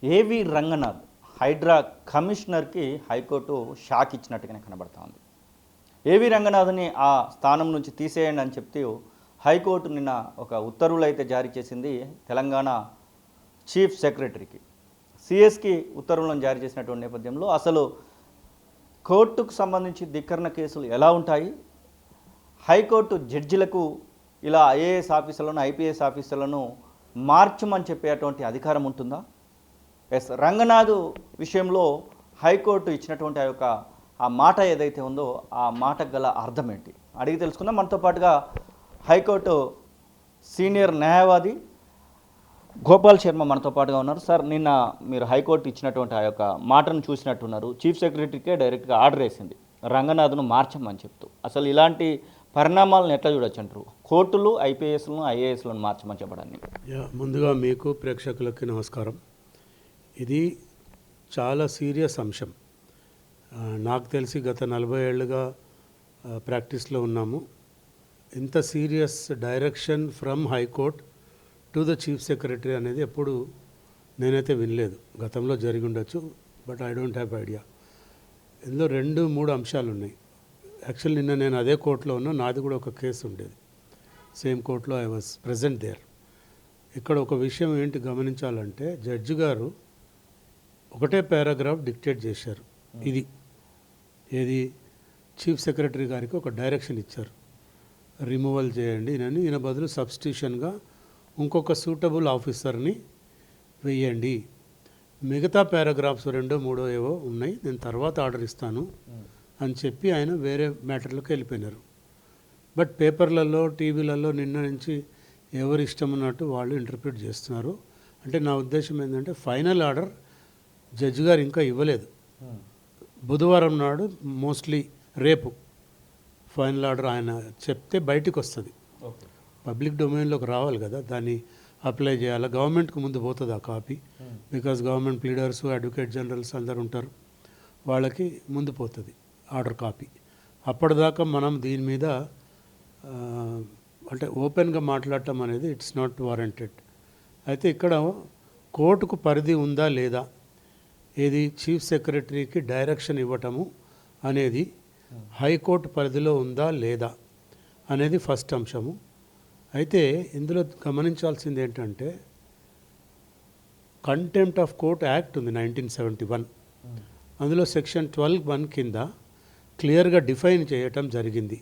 ఏవి Ranganath Hydraa కమిషనర్కి high court shock ఇచ్చినట్టుగానే కనబడతా ఉంది. ఏవి రంగనాథ్ని ఆ స్థానం నుంచి తీసేయండి అని చెప్తూ హైకోర్టు నిన్న ఒక ఉత్తర్వులు అయితే జారీ చేసింది. తెలంగాణ చీఫ్ సెక్రటరీకి సిఎస్కి ఉత్తర్వులను జారీ చేసినటువంటి నేపథ్యంలో అసలు కోర్టుకు సంబంధించి ధిక్కరణ కేసులు ఎలా ఉంటాయి, హైకోర్టు జడ్జిలకు ఇలా ఐఏఎస్ ఆఫీసర్లను ఐపీఎస్ ఆఫీసర్లను మార్చమని చెప్పేటువంటి అధికారం ఉంటుందా? ఎస్, రంగనాథ్ విషయంలో హైకోర్టు ఇచ్చినటువంటి ఆ మాట ఏదైతే ఉందో ఆ మాటకు గల అర్థం ఏంటి అడిగి తెలుసుకుందాం. మనతో పాటుగా హైకోర్టు సీనియర్ న్యాయవాది గోపాల్ శర్మ మనతో పాటుగా ఉన్నారు. సార్, నిన్న మీరు హైకోర్టు ఇచ్చినటువంటి ఆ యొక్క మాటను చూసినట్టున్నారు. చీఫ్ సెక్రటరీకే డైరెక్ట్గా ఆర్డర్ వేసింది రంగనాథ్ను మార్చమని చెప్తూ. అసలు ఇలాంటి పరిణామాలను ఎట్లా చూడొచ్చు అంటారు? కోర్టులు ఐపీఎస్లను ఐఏఎస్లను మార్చమని చెప్పడాన్ని. ముందుగా మీకు ప్రేక్షకులకి నమస్కారం. ఇది చాలా సీరియస్ అంశం. నాకు తెలిసి గత 40 ఏళ్ళుగా ప్రాక్టీస్లో ఉన్నాము. ఇంత serious direction from high court to the chief secretary అనేది ఎప్పుడు నేనైతే వినలేదు. గతంలో జరిగి ఉండొచ్చు, but I don't have idea. ఇందులో 2-3 అంశాలు ఉన్నాయి. యాక్చువల్లీ నిన్న నేను అదే కోర్టులో ఉన్నా, నాది కూడా ఒక కేసు ఉండేది. సేమ్ కోర్టులో ఐ వాజ్ ప్రెజెంట్ దేర్. ఇక్కడ ఒక విషయం ఏంటి గమనించాలంటే, జడ్జి గారు ఒకటే పారాగ్రాఫ్ డిక్టేట్ చేశారు. ఏది చీఫ్ సెక్రటరీ గారికి ఒక డైరెక్షన్ ఇచ్చారు, రిమూవల్ చేయండి అని. ఈయన బదులు సబ్స్టిట్యూషన్గా ఇంకొక సూటబుల్ ఆఫీసర్ని వెయ్యండి. మిగతా పారాగ్రాఫ్స్ 2-3 ఏవో ఉన్నాయి, నేను తర్వాత ఆర్డర్ ఇస్తాను అని చెప్పి ఆయన వేరే మ్యాటర్లోకి వెళ్ళిపోయినారు. బట్ పేపర్లలో టీవీలలో నిన్న నుంచి ఎవరు ఇష్టం ఉన్నట్టు వాళ్ళు ఇంటర్ప్రిట్ చేస్తున్నారు. అంటే నా ఉద్దేశం ఏంటంటే, ఫైనల్ ఆర్డర్ జడ్జి గారు ఇంకా ఇవ్వలేదు. బుధవారం నాడు, మోస్ట్లీ రేపు ఫైనల్ ఆర్డర్ ఆయన చెప్తే బయటికి వస్తుంది. పబ్లిక్ డొమైన్లోకి రావాలి కదా, దాన్ని అప్లై చేయాలి. గవర్నమెంట్కి ముందు పోతుంది ఆ copy, because government pleaders, advocate generals అందరు ఉంటారు, వాళ్ళకి ముందు పోతుంది ఆర్డర్ కాపీ. అప్పటిదాకా మనం దీని మీద అంటే ఓపెన్గా మాట్లాడటం అనేది ఇట్స్ నాట్ వారంటెడ్. అయితే ఇక్కడ కోర్టుకు పరిధి ఉందా లేదా, ఏది చీఫ్ సెక్రటరీకి డైరెక్షన్ ఇవ్వటము అనేది హైకోర్టు పరిధిలో ఉందా లేదా అనేది ఫస్ట్ అంశము. అయితే ఇందులో గమనించాల్సింది ఏంటంటే, కంటెంప్ట్ ఆఫ్ కోర్ట్ యాక్ట్ ఉంది 1971. అందులో సెక్షన్ 12(1) కింద క్లియర్గా డిఫైన్ చేయటం జరిగింది.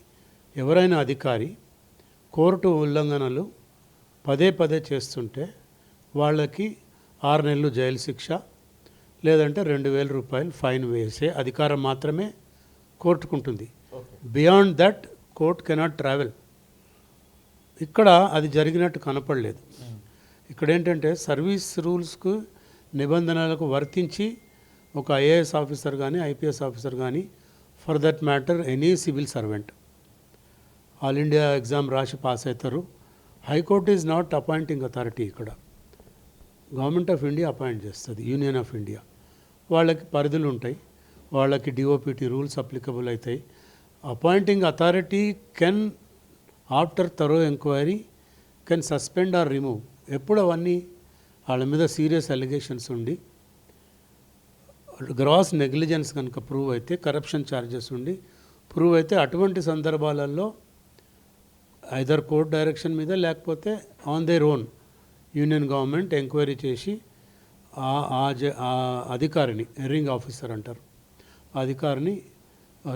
ఎవరైనా అధికారి కోర్టు ఉల్లంఘనలు పదే చేస్తుంటే వాళ్ళకి 6 నెలలు జైలు శిక్ష, లేదంటే 2,000 రూపాయలు ఫైన్ వేసే అధికారం మాత్రమే కోర్టుకుంటుంది. Beyond that court cannot travel. ఇక్కడ అది జరిగినట్టు కనపడలేదు. ఇక్కడ ఏంటంటే, సర్వీస్ రూల్స్కు నిబంధనలకు వర్తించి ఒక ఐఏఎస్ ఆఫీసర్ కానీ ఐపీఎస్ ఆఫీసర్ కానీ, for that matter any civil servant all India exam రాసి పాస్ అవుతారు. High court is not appointing authority. ఇక్కడ గవర్నమెంట్ ఆఫ్ ఇండియా అపాయింట్ చేస్తుంది, యూనియన్ ఆఫ్ ఇండియా. వాళ్ళకి పరిధులు ఉంటాయి, వాళ్ళకి డిఓపిటి రూల్స్ అప్లికబుల్ అవుతాయి. Appointing authority can, after thorough enquiry, can suspend or remove. ఎప్పుడు అవన్నీ వాళ్ళ మీద సీరియస్ అలిగేషన్స్ ఉండి, గ్రాస్ నెగ్లిజెన్స్ కనుక ప్రూవ్ అయితే, కరప్షన్ ఛార్జెస్ ఉండి ప్రూవ్ అయితే, అటువంటి సందర్భాలలో ఐదర్ కోర్ట్ డైరెక్షన్ మీద లేకపోతే on their own union government enquiry చేసి ఆ అధికారిని, ఎర్రింగ్ ఆఫీసర్ అంటారు, ఆ అధికారిని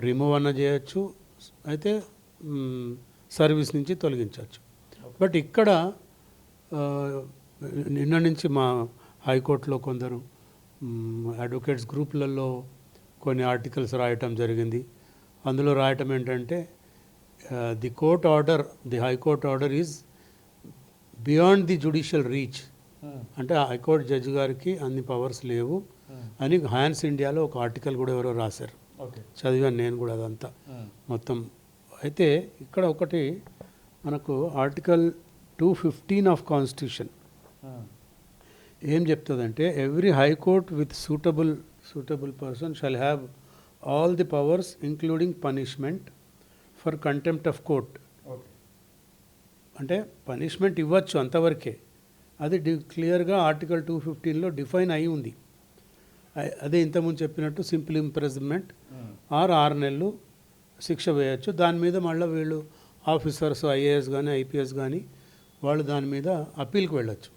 రిమూవ్ అన్న చేయొచ్చు, అయితే సర్వీస్ నుంచి తొలగించవచ్చు. బట్ ఇక్కడ నిన్న నుంచి మా హైకోర్టులో కొందరు అడ్వకేట్స్ గ్రూపులలో కొన్ని ఆర్టికల్స్ రాయటం జరిగింది. అందులో రాయటం ఏంటంటే, the court order, the high court order is beyond the judicial reach. అంటే హైకోర్టు జడ్జి గారికి అన్ని పవర్స్ లేవు అని హ్యాన్స్ ఇండియాలో ఒక ఆర్టికల్ కూడా ఎవరో రాశారు. చదివాను నేను కూడా అదంతా మొత్తం. అయితే ఇక్కడ ఒకటి మనకు ఆర్టికల్ 215 ఆఫ్ కాన్స్టిట్యూషన్ ఏం చెప్తుందంటే, every high court with suitable person shall have all the powers including punishment for contempt of court. అంటే పనిష్మెంట్ ఇవ్వచ్చు అంతవరకే, అది క్లియర్గా ఆర్టికల్ 215లో డిఫైన్ అయి ఉంది. అదే ఇంతకుముందు చెప్పినట్టు సింపుల్ ఇంప్రిజన్మెంట్ ఆర్ 6 నెలలు శిక్ష వేయచ్చు. దాని మీద మళ్ళీ వీళ్ళు ఆఫీసర్స్ ఐఏఎస్ కానీ ఐపీఎస్ కానీ వాళ్ళు దాని మీద అప్పీల్కి వెళ్ళొచ్చు.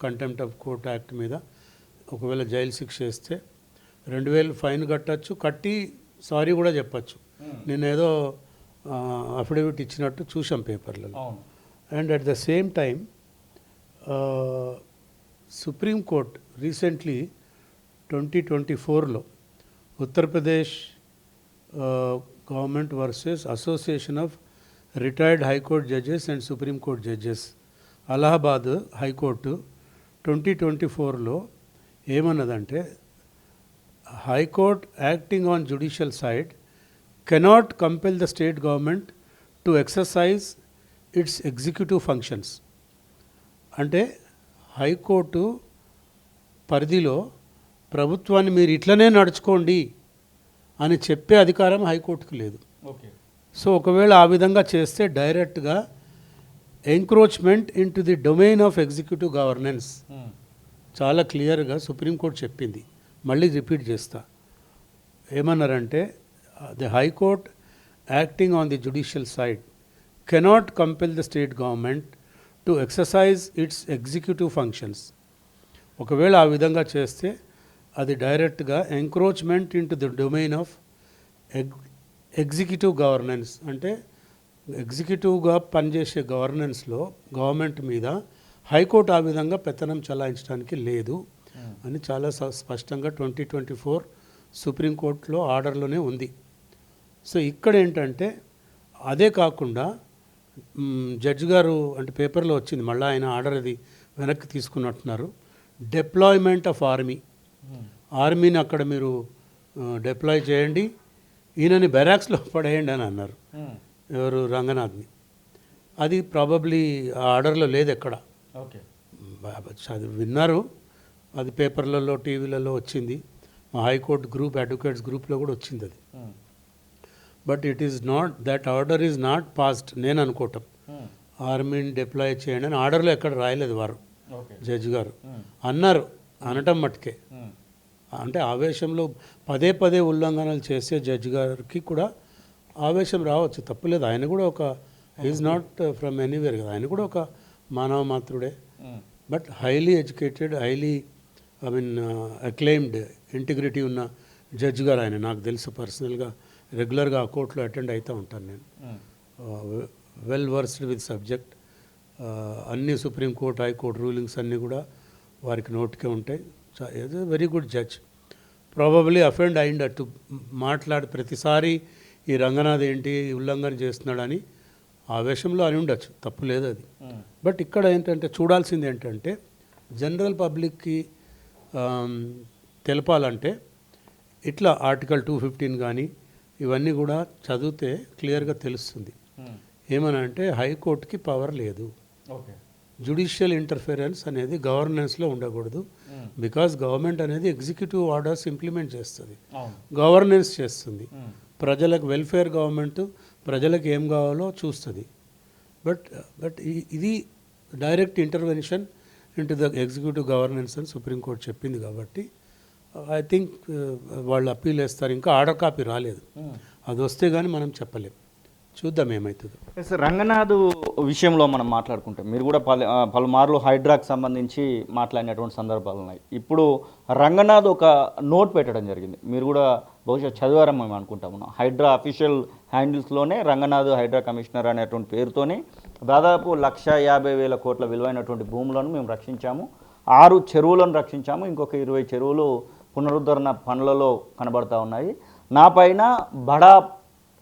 కంటెంప్ట్ ఆఫ్ కోర్ట్ యాక్ట్ మీద ఒకవేళ జైలు శిక్ష వేస్తే 2000 ఫైన్ కట్టచ్చు, కట్టి సారీ కూడా చెప్పచ్చు. నేనేదో అఫిడవిట్ ఇచ్చినట్టు చూసాం పేపర్లలో. And at the same time supreme court recently 2024లో Uttar Pradesh government versus association of retired high court judges and supreme court judges Allahabad high court 2024లో ఏమన్నదంటే high court acting on judicial side cannot compel the state government to exercise its executive functions. అంటే high court పరిధిలో ప్రభుత్వాన్ని మీరు ఇట్లనే నడుచుకోండి అని చెప్పే అధికారం హైకోర్టుకు లేదు. సో ఒకవేళ ఆ విధంగా చేస్తే డైరెక్ట్గా encroachment in to the domain of executive governance చాలా క్లియర్గా సుప్రీంకోర్టు చెప్పింది. మళ్ళీ రిపీట్ చేస్తా, ఏమన్నారంటే the high court acting on the judicial side cannot compel the state government to exercise its executive functions. ఒకవేళ ఆ విధంగా చేస్తే అది డైరెక్ట్గా encroachment in to the domain of executive governance, అంటే ఎగ్జిక్యూటివ్గా పనిచేసే గవర్నెన్స్లో గవర్నమెంట్ మీద హైకోర్టు ఆ విధంగా పెత్తనం చలాయించడానికి లేదు అని చాలా స్పష్టంగా 2024 సుప్రీంకోర్టులో ఆర్డర్లోనే ఉంది. సో ఇక్కడ ఏంటంటే అదే కాకుండా జడ్జి గారు అంటే పేపర్లో వచ్చింది, మళ్ళీ ఆయన ఆర్డర్ అది వెనక్కి తీసుకున్నట్టున్నారు. డిప్లాయ్మెంట్ ఆఫ్ ఆర్మీని అక్కడ మీరు డిప్లాయ్ చేయండి, ఈయనని బెరాక్స్లో పడేయండి అని అన్నారు. ఎవరు? రంగనాథ్ని. అది ప్రాబబ్లీ ఆ ఆర్డర్లో లేదు ఎక్కడ. అది విన్నారు, అది పేపర్లలో టీవీలలో వచ్చింది, మా హైకోర్టు గ్రూప్ అడ్వకేట్స్ గ్రూప్లో కూడా వచ్చింది అది. But it is not, that order is not passed నేను అనుకోవటం. ఆర్మీని డిప్లాయ్ చేయండి అని ఆర్డర్లో ఎక్కడ రాయలేదు వారు, జడ్జి గారు అన్నారు, అనటం మట్టుకే. అంటే ఆవేశంలో పదే పదే ఉల్లంఘనలు చేసే జడ్జి గారికి కూడా ఆవేశం రావచ్చు, తప్పులేదు. ఆయన కూడా ఒక ఈజ్ నాట్ ఫ్రమ్ ఎనీవేర్ కదా, ఆయన కూడా ఒక మానవ మాత్రుడే. But highly educated, highly acclaimed, integrity ఉన్న జడ్జి గారు ఆయన. నాకు తెలుసు పర్సనల్గా, రెగ్యులర్గా ఆ కోర్టులో అటెండ్ అవుతూ ఉంటాను నేను. Well versed with subject. అన్ని సుప్రీంకోర్టు హైకోర్టు రూలింగ్స్ అన్నీ కూడా వారికి నోటికే ఉంటాయి. Very good judge. Probably offend అయిండట్టు మాట్లాడి ప్రతిసారి ఈ రంగనాథ్ ఏంటి ఉల్లంఘన చేస్తున్నాడని ఆవేశంలో అని ఉండొచ్చు, తప్పు లేదు అది. బట్ ఇక్కడ ఏంటంటే చూడాల్సింది ఏంటంటే జనరల్ పబ్లిక్కి తెలపాలంటే ఇట్లా ఆర్టికల్ 215 కానీ ఇవన్నీ కూడా చదివితే క్లియర్గా తెలుస్తుంది. ఏమనంటే హైకోర్టుకి పవర్ లేదు, జ్యుడిషియల్ ఇంటర్ఫిరెన్స్ అనేది గవర్నెన్స్లో ఉండకూడదు. బికాస్ గవర్నమెంట్ అనేది ఎగ్జిక్యూటివ్ ఆర్డర్స్ ఇంప్లిమెంట్ చేస్తుంది, గవర్నెన్స్ చేస్తుంది, ప్రజలకు వెల్ఫేర్ గవర్నమెంట్, ప్రజలకు ఏం కావాలో చూస్తుంది. బట్ ఇది direct intervention into the executive governance అని సుప్రీంకోర్టు చెప్పింది. కాబట్టి ఐ థింక్ వాళ్ళు అప్పీల్ వేస్తారు. ఇంకా ఆర్డర్ కాపీ రాలేదు, అది వస్తే కానీ మనం చెప్పలేం, చూద్దాం ఏమవుతుందో. రంగనాథ్ విషయంలో మనం మాట్లాడుకుంటే మీరు కూడా పలుమార్లు హైడ్రాకి సంబంధించి మాట్లాడినటువంటి సందర్భాలు ఉన్నాయి. ఇప్పుడు రంగనాథ్ ఒక నోట్ పెట్టడం జరిగింది, మీరు కూడా బహుశా చదివారని మేము అనుకుంటాము. హైడ్రా అఫీషియల్ హ్యాండిల్స్లోనే రంగనాథ్ హైడ్రా కమిషనర్ అనేటువంటి పేరుతోనే దాదాపు 150,000 కోట్ల విలువైనటువంటి భూములను మేము రక్షించాము, 6 చెరువులను రక్షించాము, ఇంకొక 20 చెరువులు పునరుద్ధరణ పనులలో కనబడతా ఉన్నాయి. నా పైన బడా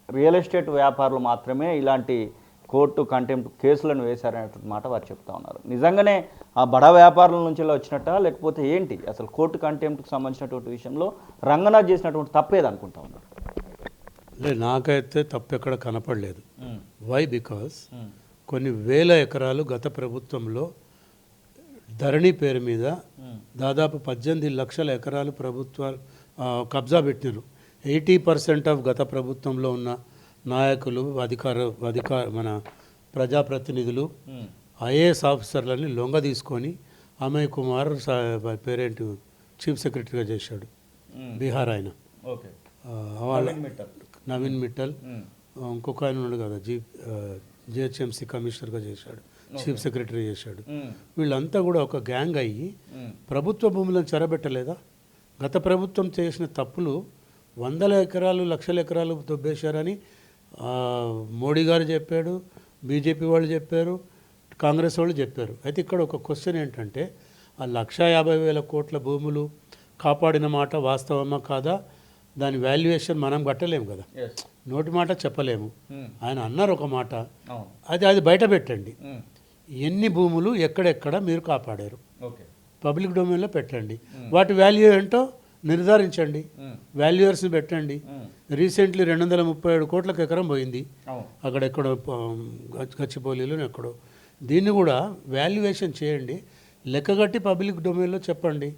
రియల్ ఎస్టేట్ వ్యాపారులు మాత్రమే ఇలాంటి కోర్టు కంటెంప్ట్ కేసులను వేశారనేటువంటి మాట వారు చెప్తా ఉన్నారు. నిజంగానే ఆ బడా వ్యాపారుల నుంచి వచ్చినట్ట, లేకపోతే ఏంటి అసలు కోర్టు కంటెంప్ట్కి సంబంధించినటువంటి విషయంలో రంగనాథ్ చేసినటువంటి తప్పేది అనుకుంటా ఉన్నారు? లేదు, నాకైతే తప్పు ఎక్కడ కనపడలేదు. వై? బికాస్ కొన్ని వేల ఎకరాలు గత ప్రభుత్వంలో ధరణి పేరు మీద దాదాపు 18 లక్షల ఎకరాలు ప్రభుత్వాలు కబ్జా పెట్టినారు. 80% ఆఫ్ గత ప్రభుత్వంలో ఉన్న నాయకులు, మన ప్రజాప్రతినిధులు, ఐఏఎస్ ఆఫీసర్లని లొంగ తీసుకొని అమయ్ కుమార్ పేరేంటి చీఫ్ సెక్రటరీగా చేశాడు, బీహార్ ఆయన. ఓకే. నవీన్ మిట్టల్, ఇంకొక ఆయన ఉన్నాడు కదా జిహెచ్ఎంసీ కమిషనర్గా చేశాడు, చీఫ్ సెక్రటరీ చేశాడు. వీళ్ళంతా కూడా ఒక గ్యాంగ్ అయ్యి ప్రభుత్వ భూములను చెరబెట్టలేదా? గత ప్రభుత్వం చేసిన తప్పులు 100 ఎకరాలు 1,00,000 ఎకరాలు దొబ్బేశారని మోడీ గారు చెప్పాడు, బీజేపీ వాళ్ళు చెప్పారు, కాంగ్రెస్ వాళ్ళు చెప్పారు. అయితే ఇక్కడ ఒక క్వశ్చన్ ఏంటంటే, ఆ 1,50,000 కోట్ల భూములు కాపాడిన మాట వాస్తవమా కాదా? దాని వాల్యుయేషన్ మనం కట్టలేము కదా, నోటి మాట చెప్పలేము. ఆయన అన్నారు ఒక మాట, అది బయట పెట్టండి. ఎన్ని భూములు ఎక్కడెక్కడ మీరు కాపాడారు పబ్లిక్ డొమైన్లో పెట్టండి, వాటి వాల్యూ ఏంటో నిర్ధారించండి, వాల్యూయర్స్ని పెట్టండి. రీసెంట్లీ 237 కోట్లకు ఎకరం పోయింది అక్కడెక్కడో గచ్చిబౌలిలో ఎక్కడో. దీన్ని కూడా వాల్యుయేషన్ చేయండి, లెక్కగట్టి పబ్లిక్ డొమైన్లో చెప్పండి,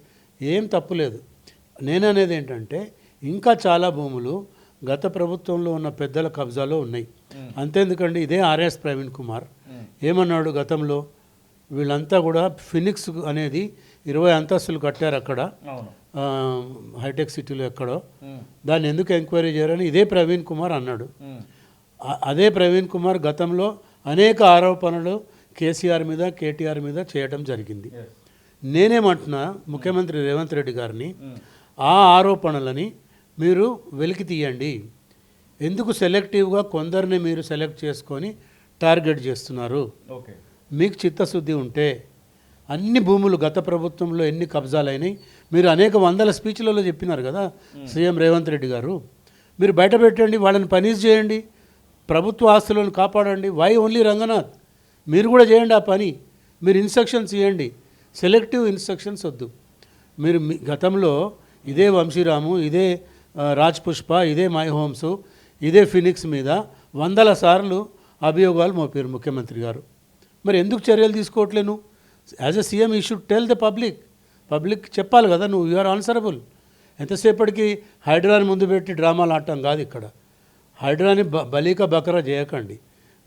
ఏం తప్పులేదు. నేననేది ఏంటంటే, ఇంకా చాలా భూములు గత ప్రభుత్వంలో ఉన్న పెద్దల కబ్జాలో ఉన్నాయి. అంతేందుకండి, ఇదే ఆర్ఎస్ ప్రవీణ్ కుమార్ ఏమన్నాడు గతంలో, వీళ్ళంతా కూడా ఫినిక్స్ అనేది 20 అంతస్తులు కట్టారు అక్కడ హైటెక్ సిటీలో ఎక్కడో, దాన్ని ఎందుకు ఎంక్వైరీ చేయరని ఇదే ప్రవీణ్ కుమార్ అన్నాడు. అదే ప్రవీణ్ కుమార్ గతంలో అనేక ఆరోపణలు కేసీఆర్ మీద కేటీఆర్ మీద చేయడం జరిగింది. నేనేమంటున్నా ముఖ్యమంత్రి రేవంత్ రెడ్డి గారిని, ఆ ఆరోపణలని మీరు వెలికి తీయండి. ఎందుకు సెలెక్టివ్గా కొందరిని మీరు సెలెక్ట్ చేసుకొని టార్గెట్ చేస్తున్నారు? మీకు చిత్తశుద్ధి ఉంటే అన్ని భూములు గత ప్రభుత్వంలో ఎన్ని కబ్జాలైనాయి మీరు అనేక వందల స్పీచ్లలో చెప్పినారు కదా సీఎం రేవంత్ రెడ్డి గారు. మీరు బయట పెట్టండి, వాళ్ళని పనీస్ చేయండి, ప్రభుత్వ ఆస్తులను కాపాడండి. Why only Ranganath? మీరు కూడా చేయండి ఆ పని. మీరు ఇన్స్ట్రక్షన్స్ ఇవ్వండి, సెలెక్టివ్ ఇన్స్ట్రక్షన్స్ వద్దు. మీరు గతంలో ఇదే వంశీరాము, ఇదే రాజ్ పుష్ప, ఇదే మై హోమ్స్, ఇదే ఫినిక్స్ మీద 100 సార్లు అభియోగాలు మోపారు ముఖ్యమంత్రి గారు. మరి ఎందుకు చర్యలు తీసుకోవట్లేను? As a CM you should tell the public చెప్పాలి కదా, నువ్వు యు ఆర్ ఆన్సరబుల్. ఎంతసేపటికి హైడ్రాని ముందు పెట్టి డ్రామాలు ఆడటం కాదు ఇక్కడ. హైడ్రాని బలీక బకరా చేయకండి,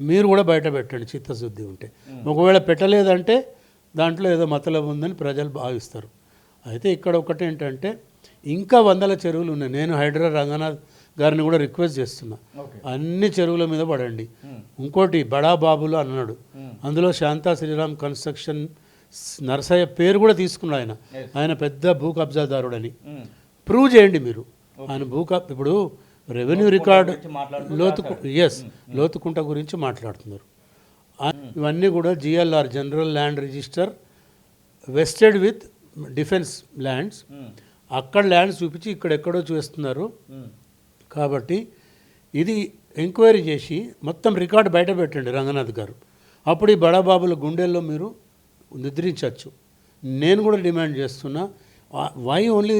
మీరు కూడా బయట పెట్టండి చిత్తశుద్ధి ఉంటే. ఒకవేళ పెట్టలేదంటే దాంట్లో ఏదో మతలబు ఉందని ప్రజలు భావిస్తారు. అయితే ఇక్కడ ఒకటి ఏంటంటే, ఇంకా 100 చెరువులు ఉన్నాయి. నేను హైడ్రా రంగనాథ్ గారిని కూడా రిక్వెస్ట్ చేస్తున్నా, అన్ని చెరువుల మీద పడండి. ఇంకోటి బడా బాబులు అన్నాడు, అందులో శాంతా శ్రీరామ్ కన్స్ట్రక్షన్ నరసయ్య పేరు కూడా తీసుకున్నాడు. ఆయన పెద్ద భూ కబ్జాదారుడని ప్రూవ్ చేయండి మీరు. ఆయన ఇప్పుడు రెవెన్యూ రికార్డు లోతుకుంట గురించి మాట్లాడుతున్నారు. ఇవన్నీ కూడా GLR general land register vested with defence lands. అక్కడ ల్యాండ్స్ చూపించి ఇక్కడెక్కడో చూస్తున్నారు. కాబట్టి ఇది ఎంక్వైరీ చేసి మొత్తం రికార్డు బయట పెట్టండి రంగనాథ్ గారు. అప్పుడు ఈ బడాబాబుల గుండెల్లో మీరు నిద్రించవచ్చు. నేను కూడా డిమాండ్ చేస్తున్నా, వై ఓన్లీ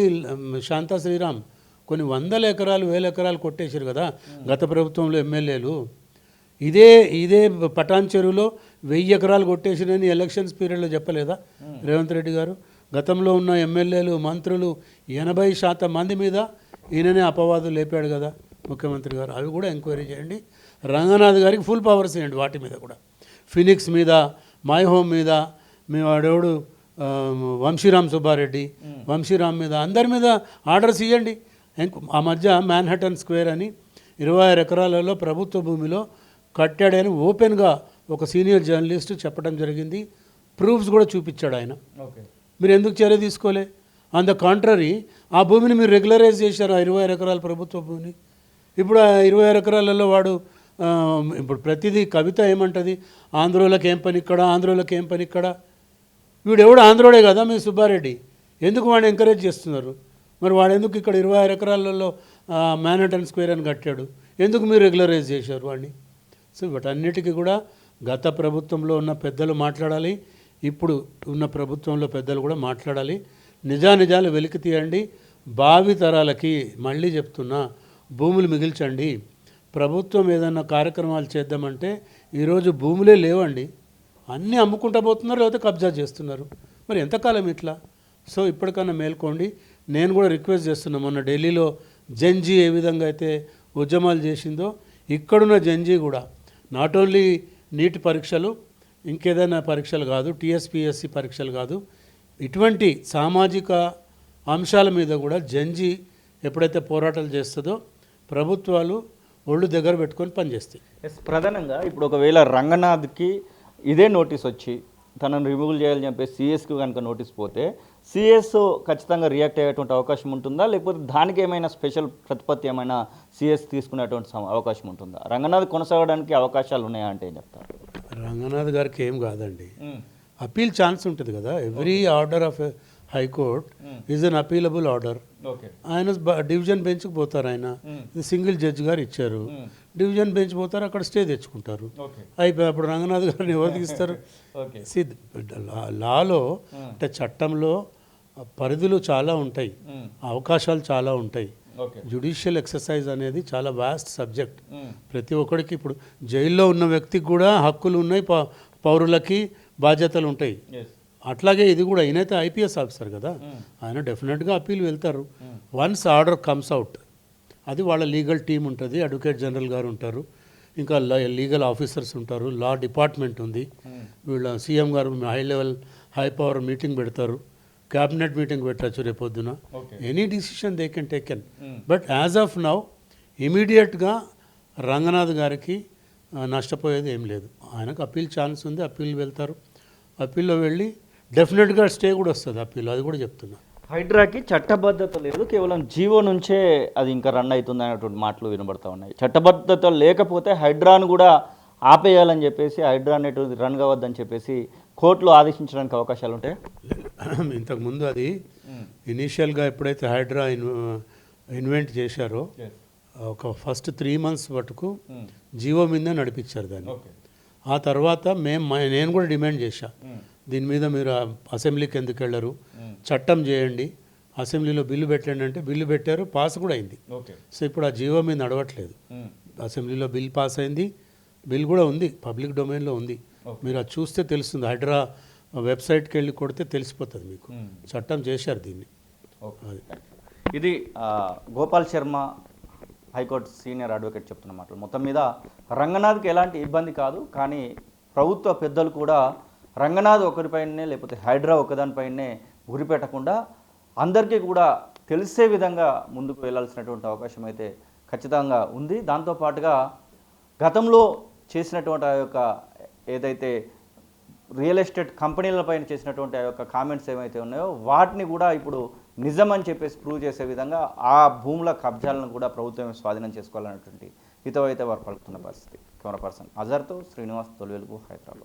శాంతా శ్రీరామ్? కొన్ని 100 ఎకరాలు 1000 ఎకరాలు కొట్టేశారు కదా గత ప్రభుత్వంలో ఎమ్మెల్యేలు. ఇదే పటాన్ చెరువులో 1000 ఎకరాలు కొట్టేసిరని ఎలక్షన్స్ పీరియడ్లో చెప్పలేదా రేవంత్ రెడ్డి గారు? గతంలో ఉన్న ఎమ్మెల్యేలు మంత్రులు 80% మంది మీద ఈయననే అపవాదులు లేపాడు కదా ముఖ్యమంత్రి గారు. అవి కూడా ఎంక్వైరీ చేయండి. రంగనాథ్ గారికి ఫుల్ పవర్స్ ఇవ్వండి వాటి మీద కూడా. ఫినిక్స్ మీద, మై హోమ్ మీద, మీ వాడెవడు వంశీరామ్ సుబ్బారెడ్డి, వంశీరామ్ మీద, అందరి మీద ఆర్డర్స్ ఇవ్వండి. ఆ మధ్య మ్యాన్హటన్ స్క్వేర్ అని 26 ఎకరాలలో ప్రభుత్వ భూమిలో కట్టాడని ఓపెన్గా ఒక సీనియర్ జర్నలిస్ట్ చెప్పడం జరిగింది. ప్రూఫ్స్ కూడా చూపించాడు ఆయన. మీరు ఎందుకు చర్య తీసుకోలే? ఆన్ ద కాంట్రరీ ఆ భూమిని మీరు రెగ్యులరైజ్ చేశారు, ఆ 26 ఎకరాల ప్రభుత్వ భూమిని. ఇప్పుడు ఆ 26 ఎకరాలలో వాడు ఇప్పుడు ప్రతిదీ కవిత ఏమంటుంది, ఆంధ్రోళ్ళకి ఏం పని ఇక్కడ, ఆంధ్రోళ్ళకి ఏం పని ఇక్కడ. వీడెవడు ఆంధ్రోడే కదా మీ సుబ్బారెడ్డి, ఎందుకు వాడిని ఎంకరేజ్ చేస్తున్నారు? మరి వాడు ఎందుకు ఇక్కడ 26 ఎకరాలలో మ్యాన్హటన్ స్క్వేర్ అని కట్టాడు? ఎందుకు మీరు రెగ్యులరైజ్ చేశారు వాడిని? సో వీటన్నిటికీ కూడా గత ప్రభుత్వంలో ఉన్న పెద్దలు మాట్లాడాలి, ఇప్పుడు ఉన్న ప్రభుత్వంలో పెద్దలు కూడా మాట్లాడాలి. నిజానిజాలు వెలికి తీయండి. భావి తరాలకి మళ్ళీ చెప్తున్నా, భూములు మిగిల్చండి. ప్రభుత్వం ఏదన్నా కార్యక్రమాలు చేద్దామంటే ఈరోజు భూములే లేవండి, అన్నీ అమ్ముకుంటా పోతున్నారు, లేకపోతే కబ్జా చేస్తున్నారు. మరి ఎంతకాలం ఇట్లా? సో ఇప్పటికన్నా మేల్కోండి. నేను కూడా రిక్వెస్ట్ చేస్తున్నా, మొన్న ఢిల్లీలో జెన్జీ ఏ విధంగా అయితే ఉద్యమాలు చేసిందో, ఇక్కడున్న జెన్జీ కూడా నాట్ ఓన్లీ నీట్ పరీక్షలు, ఇంకేదైనా పరీక్షలు కాదు, టీఎస్పీఎస్సీ పరీక్షలు కాదు, ఇటువంటి సామాజిక అంశాల మీద కూడా జంజి ఎప్పుడైతే పోరాటాలు చేస్తుందో ప్రభుత్వాలు ఒళ్ళు దగ్గర పెట్టుకొని పనిచేస్తాయి. ప్రధానంగా ఇప్పుడు ఒకవేళ రంగనాథ్కి ఇదే నోటీస్ వచ్చి తనను రిమూవ్ చేయాలని చెప్పేసి సిఎస్కి కనుక నోటీస్ పోతే సిఎస్ ఖచ్చితంగా రియాక్ట్ అయ్యేటువంటి అవకాశం ఉంటుందా, లేకపోతే దానికి ఏమైనా స్పెషల్ ప్రతిపత్తి ఏమైనా సిఎస్ తీసుకునేటువంటి అవకాశం ఉంటుందా? రంగనాథ్ కొనసాగడానికి అవకాశాలు ఉన్నాయా అంటే ఏం చెప్తారు? రంగనాథ్ గారికి ఏం కాదండి, అపీల్ ఛాన్స్ ఉంటుంది కదా. Every order of high court is unappealable order. ఆయన డివిజన్ బెంచ్కి పోతారు, ఆయన ఇది సింగిల్ జడ్జి గారు ఇచ్చారు, డివిజన్ బెంచ్ పోతారు, అక్కడ స్టే తెచ్చుకుంటారు, అయిపోయి అప్పుడు రంగనాథ్ గారిని ఎవరు తీస్తారు? లాలో అంటే చట్టంలో పరిధులు చాలా ఉంటాయి, అవకాశాలు చాలా ఉంటాయి. జ్యుడిషియల్ ఎక్సర్సైజ్ అనేది చాలా వాస్ట్ సబ్జెక్ట్. ప్రతి ఒక్కడికి ఇప్పుడు జైల్లో ఉన్న వ్యక్తికి కూడా హక్కులు ఉన్నాయి, పౌరులకి బాధ్యతలు ఉంటాయి. అట్లాగే ఇది కూడా, ఈయనైతే ఐపీఎస్ ఆఫీసర్ కదా, ఆయన డెఫినెట్గా అప్పీల్ వెళ్తారు. వన్స్ ఆర్డర్ కమ్స్ అవుట్, అది వాళ్ళ లీగల్ టీం ఉంటుంది, అడ్వకేట్ జనరల్ గారు ఉంటారు, ఇంకా లీగల్ ఆఫీసర్స్ ఉంటారు, లా డిపార్ట్మెంట్ ఉంది, వీళ్ళ సీఎం గారు హై పవర్ మీటింగ్ పెడతారు, క్యాబినెట్ మీటింగ్ పెట్టచ్చు రేపొద్దున. Any decision they can taken. But as of now ఇమీడియట్గా రంగనాథ్ గారికి నష్టపోయేది ఏం లేదు. ఆయనకు అప్పీల్ ఛాన్స్ ఉంది, అప్పీల్ వెళ్తారు, అప్పీల్లో వెళ్ళి డెఫినెట్గా స్టే కూడా వస్తుంది అప్పీల్, అది కూడా చెప్తున్నా. హైడ్రాకి చట్టబద్ధత లేదు, కేవలం జీవో నుంచే అది ఇంకా రన్ అవుతుంది అనేటువంటి మాటలు వినబడతా ఉన్నాయి. చట్టబద్ధత లేకపోతే హైడ్రాను కూడా ఆపేయాలని చెప్పేసి, హైడ్రా అనేటువంటి రన్ కావద్దని చెప్పేసి కోర్టులో ఆదేశించడానికి అవకాశాలు ఉంటాయి. ఇంతకుముందు అది ఇనీషియల్గా ఎప్పుడైతే హైడ్రా ఇన్వెంట్ చేశారో ఒక ఫస్ట్ 3 months మటుకు జీవో మీదే నడిపించారు దాన్ని. ఆ తర్వాత నేను కూడా డిమాండ్ చేశా, దీని మీద మీరు అసెంబ్లీకి ఎందుకు వెళ్ళరు, చట్టం చేయండి, అసెంబ్లీలో బిల్లు పెట్టండి అంటే బిల్లు పెట్టారు, పాస్ కూడా అయింది. సో ఇప్పుడు ఆ జీవో మీద నడవట్లేదు. అసెంబ్లీలో బిల్ పాస్ అయింది, బిల్ కూడా ఉంది, పబ్లిక్ డొమైన్లో ఉంది, మీరు అది చూస్తే తెలుస్తుంది. హైడ్రా వెబ్సైట్కి వెళ్ళి కొడితే తెలిసిపోతుంది మీకు, చట్టం చేశారు దీన్ని. ఇది Gopal Sharma, high court senior advocate చెప్తున్న మాటలు. మొత్తం మీద రంగనాథ్కి ఎలాంటి ఇబ్బంది కాదు, కానీ ప్రభుత్వ పెద్దలు కూడా రంగనాథ్ ఒకరిపైనే లేకపోతే హైడ్రా ఒకదానిపైనే గురిపెట్టకుండా అందరికీ కూడా తెలిసే విధంగా ముందుకు వెళ్ళాల్సినటువంటి అవకాశం అయితే ఖచ్చితంగా ఉంది. దాంతోపాటుగా గతంలో చేసినటువంటి ఆ యొక్క ఏదైతే రియల్ ఎస్టేట్ కంపెనీలపైన చేసినటువంటి ఆ యొక్క కామెంట్స్ ఏవైతే ఉన్నాయో వాటిని కూడా ఇప్పుడు నిజమని చెప్పేసి ప్రూవ్ చేసే విధంగా ఆ భూముల కబ్జాలను కూడా ప్రభుత్వం స్వాధీనం చేసుకోవాలనేటువంటి హితవు అయితే వారు పలుకుతున్న పరిస్థితి. కెమెరా పర్సన్ అజర్తో శ్రీనివాస్, తొలివెలుగు, హైదరాబాద్.